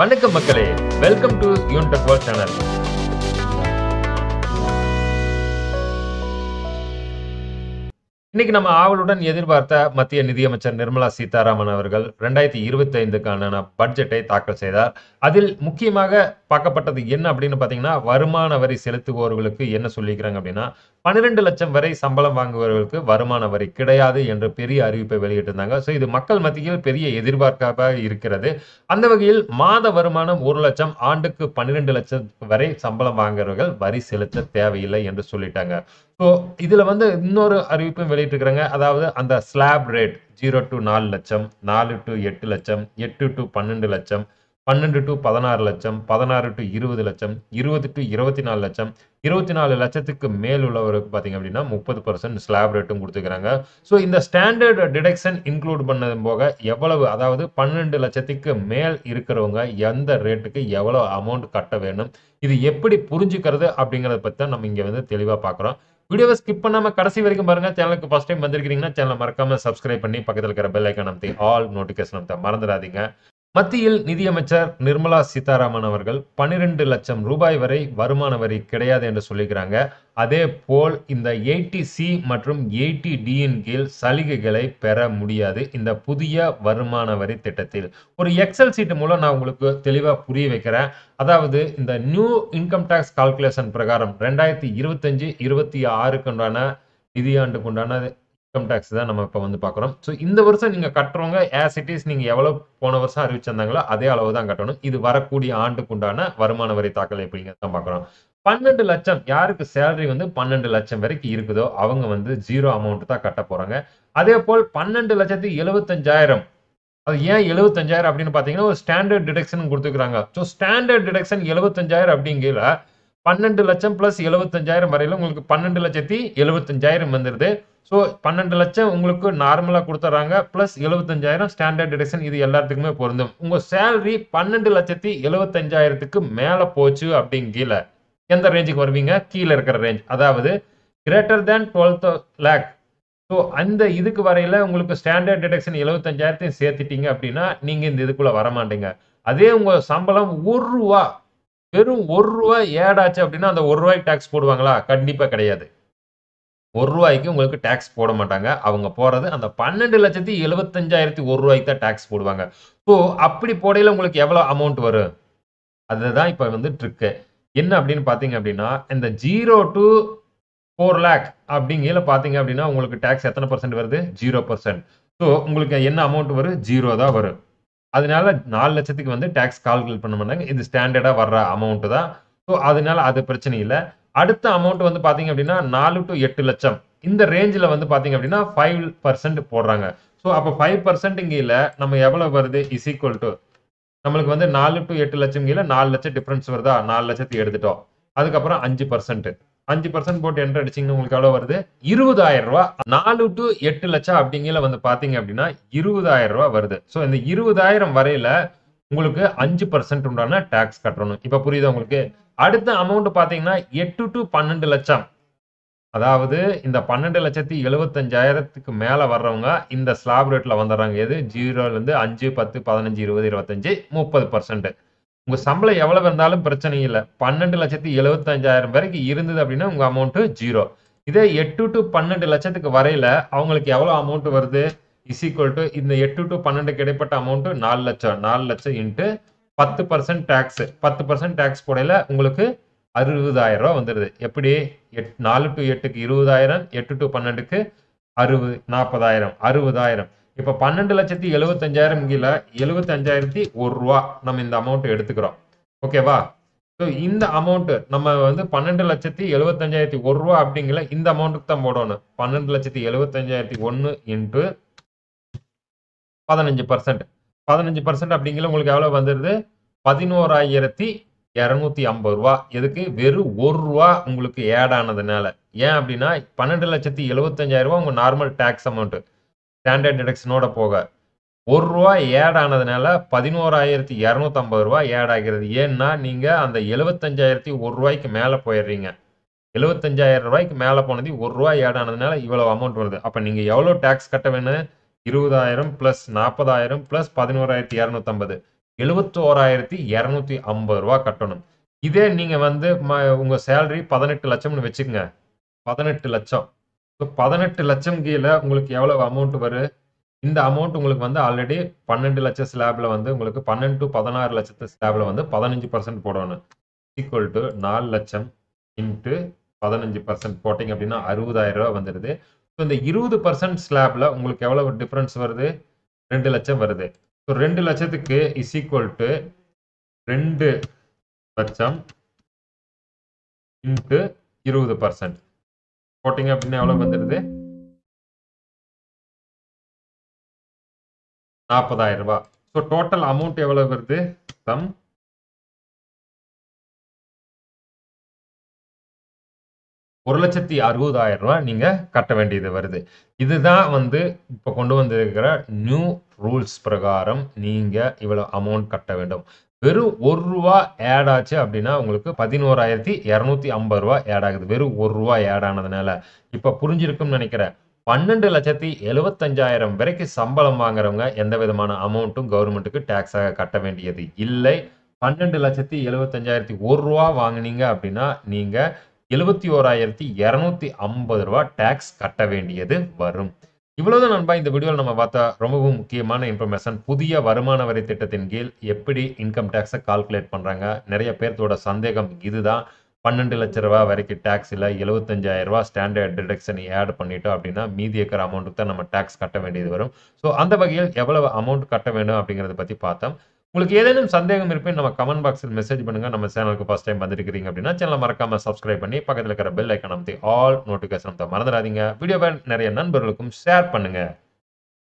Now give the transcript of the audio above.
வணக்கம் மக்களே, welcome to யூன்டெக் world channel. இன்னைக்கு நம்ம ஆவலுடன் எதிர்பார்த்த மத்திய நிதியமைச்சர் நிர்மலா சீதாராமன் அவர்கள் 2025க்கான பட்ஜெட்டை தாக்கல் செய்தார். அதில் முக்கியமாக பார்க்கப்பட்டது என்ன அப்படின்னு பார்த்தீங்கன்னா, வருமான வரி செலுத்துவோர்களுக்கு என்ன சொல்லிக்கிறாங்க அப்படின்னா, 12 லட்சம் வரை சம்பளம் வாங்குபவர்களுக்கு வருமான வரி கிடையாது என்று பெரிய அறிவிப்பை வெளியிட்டிருந்தாங்க. ஸோ இது மக்கள் மத்தியில் பெரிய எதிர்பார்ப்பாக இருக்கிறது. அந்த வகையில் மாத வருமானம் 1 லட்சம், ஆண்டுக்கு 12 லட்சம் வரை சம்பளம் வாங்குறவர்கள் வரி செலுத்த தேவையில்லை என்று சொல்லிட்டாங்க. ஸோ இதுல இன்னொரு அறிவிப்பும் வெளியிட்டிருக்கிறாங்க. அதாவது அந்த ஸ்லாப் ரேட் 0 to 4 லட்சம், 4 to 8 லட்சம், 8 to 12 லட்சம், 12 to 16 லட்சம், 16 to 20 லட்சம், 20 to 24 லட்சம், 24 லட்சத்துக்கு மேல் உள்ளவருக்கு பார்த்தீங்க அப்படின்னா 30% ஸ்லாப் ரேட்டும் கொடுத்துக்கிறாங்க. ஸோ இந்த ஸ்டாண்டர்ட் டிடக்ஷன் இன்க்ளூட் பண்ணது போக எவ்வளவு, அதாவது 12 லட்சத்துக்கு மேல் இருக்கிறவங்க எந்த ரேட்டுக்கு எவ்வளவு அமௌண்ட் கட்ட வேணும், இது எப்படி புரிஞ்சுக்கிறது அப்படிங்கறத பத்தி தான் நம்ம இங்க தெளிவா பார்க்குறோம். வீடியோவை ஸ்கிப் பண்ணாம கடைசி வரைக்கும் பாருங்க. சேனலுக்கு ஃபர்ஸ்ட் டைம் வந்திருக்கீங்கன்னா சேனலை மறக்காம சப்ஸ்கிரைப் பண்ணி பக்கத்தில் இருக்கிற பெல் ஐக்கான் அமைத்து ஆல் நோட்டிபிகேஷன் அமைத்த மறந்துடாதீங்க. மத்தியில் நிதியமைச்சர் நிர்மலா சீதாராமன் அவர்கள் 12 லட்சம் ரூபாய் வரை வருமான வரி கிடையாது என்று சொல்லிக்கிறாங்க. அதே போல் இந்த 80C மற்றும் 80Dயின் கீழ் சலுகைகளை பெற முடியாது இந்த புதிய வருமான வரி திட்டத்தில். ஒரு எக்ஸல் சீட் மூலம் நான் உங்களுக்கு தெளிவா புரிய வைக்கிறேன். அதாவது இந்த நியூ இன்கம் டாக்ஸ் கால்குலேஷன் பிரகாரம் 2025-26 நிதியாண்டுக்கு உண்டான இன்கம் டாக்ஸ் தான் நம்ம இப்ப பார்க்கிறோம். ஸோ இந்த வருஷம் நீங்க கட்டுறவங்க ஆஸ் இட் இஸ் நீங்க எவ்வளவு போன வருஷம் அறிவிச்சிருந்தாங்களோ அதே அளவு தான் கட்டணும். இது வரக்கூடிய ஆண்டுக்கு உண்டான வருமான வரி தாக்கல் எப்படிங்கிறத பார்க்கிறோம். 12 லட்சம் யாருக்கு சேலரி 12 லட்சம் வரைக்கும் இருக்குதோ அவங்க ஜீரோ அமௌண்ட் தான் கட்ட போறாங்க. அதே போல் 12,75,000, அது ஏன் 75,000 அப்படின்னு பாத்தீங்கன்னா ஒரு ஸ்டாண்டர்ட் டிடக்ஷன் கொடுத்துக்கிறாங்க. ஸோ ஸ்டாண்டர்ட் டிடக்ஷன் 75,000 அப்படிங்கிற 12 லட்சம் பிளஸ் 75,000 வரையில உங்களுக்கு 12,75,000 வந்துருது. ஸோ 12 லட்சம் உங்களுக்கு நார்மலா கொடுத்துறாங்க, பிளஸ் 75,000 ஸ்டாண்டர்ட் டிடக்ஷன். இது எல்லாத்துக்குமே பொருந்தும். உங்க சேலரி 12,75,000க்கு மேல போச்சு அப்படிங்கிற எந்த ரேஞ்சுக்கு வருவீங்க? கீழே இருக்கிற ரேஞ்ச், அதாவது கிரேட்டர் தேன் 12 lakh. ஸோ அந்த இதுக்கு வரையில உங்களுக்கு ஸ்டாண்டர்ட் டிடக்ஷன் 75,000 சேர்த்துட்டீங்க அப்படின்னா நீங்க இந்த இதுக்குள்ள வரமாட்டீங்க. அதே உங்க சம்பளம் ₹1, வெறும் ₹1 ஏடாச்சு அப்படின்னா அந்த ₹1 டாக்ஸ் போடுவாங்களா? கண்டிப்பா கிடையாது. ₹1 உங்களுக்கு டாக்ஸ் போட மாட்டாங்க. அவங்க போறது அந்த 12,75,001 தான் டாக்ஸ் போடுவாங்க. ஸோ அப்படி போடையில உங்களுக்கு எவ்வளவு அமௌண்ட் வரும்? அதுதான் இப்ப ட்ரிக்கு. என்ன அப்படின்னு பாத்தீங்க அப்படின்னா, இந்த 0 to 4 lakh அப்படிங்கிற பாத்தீங்க அப்படின்னா உங்களுக்கு டாக்ஸ் எத்தனை பர்சன்ட் வருது? 0%. ஸோ உங்களுக்கு என்ன அமௌண்ட் வரும்? 0 தான் வரும். அதனால 4 லட்சத்துக்கு டாக்ஸ் கால்குலேட் பண்ண மாட்டாங்க. இது ஸ்டாண்டர்டா வர்ற அமௌண்ட் தான். ஸோ அதனால அது பிரச்சனை இல்லை. அடுத்த அமௌண்ட் பாத்தீங்க அப்படின்னா 4 to 8 லட்சம் இந்த ரேஞ்சில் பாத்தீங்க அப்படின்னா 5% போடுறாங்க. ஸோ அப்போ 5% கீழ நம்ம எவ்வளவு வருது? இஸ் ஈக்குவல் டு நம்மளுக்கு 4 to 8 லட்சம் கீழ 4 லட்சம் டிஃபரன்ஸ் வருதா? 4 லட்சத்தை எடுத்துட்டோம். அதுக்கப்புறம் 5% போட்டு என்டர் அடிச்சீங்கன்னா உங்களுக்கு எவ்வளவு வருது? ₹20,000. 4 to 8 லட்சம் அப்படிங்கிற பாத்தீங்க அப்படின்னா ₹20,000 வருது. ஸோ இந்த 20,000 வரையில உங்களுக்கு 5% உண்டான டாக்ஸ் கட்டணும். இப்ப புரியுதா உங்களுக்கு? அடுத்த அமௌண்ட் பாத்தீங்கன்னா 8 to 12 லட்சம், அதாவது இந்த 12,75,000க்கு மேல வர்றவங்க இந்த ஸ்லாப் ரேட்ல வந்துடுறாங்க. எது? 0ல இருந்து 5, 10, 15, 20, 25, 30%. உங்க சம்பளம் எவ்வளவு இருந்தாலும் பிரச்சனை இல்லை. 12,75,000 வரைக்கும் இருந்தது அப்படின்னா உங்க அமௌண்ட் 0. இதே 8 to 12 லட்சத்துக்கு வரையில அவங்களுக்கு எவ்வளவு அமௌண்ட் வருது? இஸ் ஈக்குவல் டு இந்த 8 to 12க்கு இடைப்பட்ட அமௌண்ட் 4 லட்சம். 4 லட்சம் இன்ட்டு 10% டாக்ஸ். 10% டாக்ஸ் போடையில உங்களுக்கு ₹60,000 வந்துருது. எப்படி? 4 to 8க்கு 20,000, 8 to 12க்கு 60, 40,000, 60,000. இப்ப 12,75,000 கீழ ₹75,001 நம்ம இந்த அமௌண்ட் எடுத்துக்கிறோம். ஓகேவா? ஸோ இந்த அமௌண்ட் நம்ம 12,75,001 அப்படிங்கிற இந்த அமௌண்ட்டுக்கு தான் போடணும். 12,75,001 இன்ட்டு 15%. 15% அப்படிங்கிற உங்களுக்கு எவ்வளவு வந்துருது? ₹11,250. எதுக்கு? வெறும் ₹1 உங்களுக்கு ஏட் ஆனதுனால. ஏன் அப்படின்னா 12,75,000 உங்க நார்மல் டாக்ஸ் அமௌண்ட் ஸ்டாண்டர்ட் டிடக்ஷனோட போக ₹1 ஏட் ஆனதுனால ₹11,250 ஏட் ஆகிறது. ஏன்னா நீங்க அந்த ₹75,001 மேல போயிடுறீங்க. ₹75,000 மேல போனது ₹1 ஏட் ஆனதுனால இவ்வளவு அமௌண்ட் வருது. அப்ப நீங்க எவ்வளவு டாக்ஸ் கட்ட வேணும்? 20,000 பிளஸ் 40,000 பிளஸ் 11,250. 71,250 ரூபா கட்டணும். இதே நீங்க வந்து உங்க சேலரி 18 லட்சம்னு வச்சுக்கங்க. 18 லட்சம். 18 லட்சம் கீழே உங்களுக்கு எவ்வளவு அமௌண்ட் வரும்? இந்த அமௌண்ட் உங்களுக்கு வந்து ஆல்ரெடி 12 லட்சம் ஸ்லாப்ல வந்து உங்களுக்கு 12 to 16 லட்சத்து ஸ்லாப்ல வந்து 15% போடணும். ஈக்குவல் டு 4 லட்சம் இன்ட்டு 15% போட்டீங்க அப்படின்னா 60,000 ரூபாய் வந்துடுது. இந்த 20% ஸ்லாப்ல உங்களுக்கு எவ்வளவு டிஃபரன்ஸ் வருது? 2 லட்சம் வருது. 2 லட்சத்துக்கு இஸ் ஈக்குவல் டு 2 லட்சம் இன்ட்டு 20% போட்டீங்க அப்படின்னா எவ்வளவு வந்துடுது? 40,000 ரூபாய். ஸோ டோட்டல் அமௌண்ட் எவ்வளவு வருது? சம் 1,60,000 ரூபாய் நீங்க கட்ட வேண்டியது வருது. இதுதான் வந்து இப்ப கொண்டு வந்திருக்கிற நியூ ரூல்ஸ் பிரகாரம் நீங்க இவ்வளவு அமௌண்ட் கட்ட வேண்டும். வெறும் 1 ரூபாய் ஆட் ஆச்சு அப்படின்னா உங்களுக்கு 11,250 ரூபாய் ஆட் ஆகுது. வெறும் 1 ரூபாய் ஆட் ஆனதுனால இப்ப புரிஞ்சிருக்கும்னு நினைக்கிறேன். 12,75,000 வரைக்கும் சம்பளம் வாங்குறவங்க எந்த விதமான அமௌண்ட்டும் கவர்மெண்ட்டுக்கு டாக்ஸாக கட்ட வேண்டியது இல்லை. 12,75,000 1 ரூபாய் வாங்குனீங்க அப்படின்னா நீங்க 71,250 ரூபாய் டாக்ஸ் கட்ட வேண்டியது வரும். இவ்வளவுதான் நண்பா இந்த வீடியோவில் நம்ம பார்த்தா ரொம்பவும் முக்கியமான இன்ஃபர்மேஷன். புதிய வருமான வரி திட்டத்தின் கீழ் எப்படி இன்கம் டாக்ஸை கால்குலேட் பண்றாங்க. நிறைய பேர்த்தோட சந்தேகம் இதுதான். 12 லட்சம் ரூபாய் வரைக்கும் டாக்ஸ் இல்லை, 75,000 ரூபாய் ஸ்டாண்டர்ட் டிடக்ஷன் ஆட் பண்ணிட்டோம் அப்படின்னா மீதி இருக்கிற அமௌண்ட்டுக்கு தான் நம்ம டாக்ஸ் கட்ட வேண்டியது வரும். ஸோ அந்த வகையில் எவ்வளவு அமௌண்ட் கட்ட வேண்டும் அப்படிங்கிறத பற்றி பார்த்தோம். உங்களுக்கு ஏதேனும் சந்தேகம் இருப்பேன் நம்ம கமெண்ட் பாக்ஸில் மெசேஜ் பண்ணுங்க. நம்ம சேனலுக்கு ஃபர்ஸ்ட் டைம் வந்திருக்கீங்க அப்படின்னா சேனலை மறக்காம சப்ஸ்கிரைப் பண்ணி பக்கத்தில் இருக்கிற பெல் ஐக்கான் அமைத்து ஆல் நோட்டிஃபிகேஷன் மறந்துடாதீங்க. வீடியோவை நிறைய நண்பர்களுக்கும் ஷேர் பண்ணுங்க.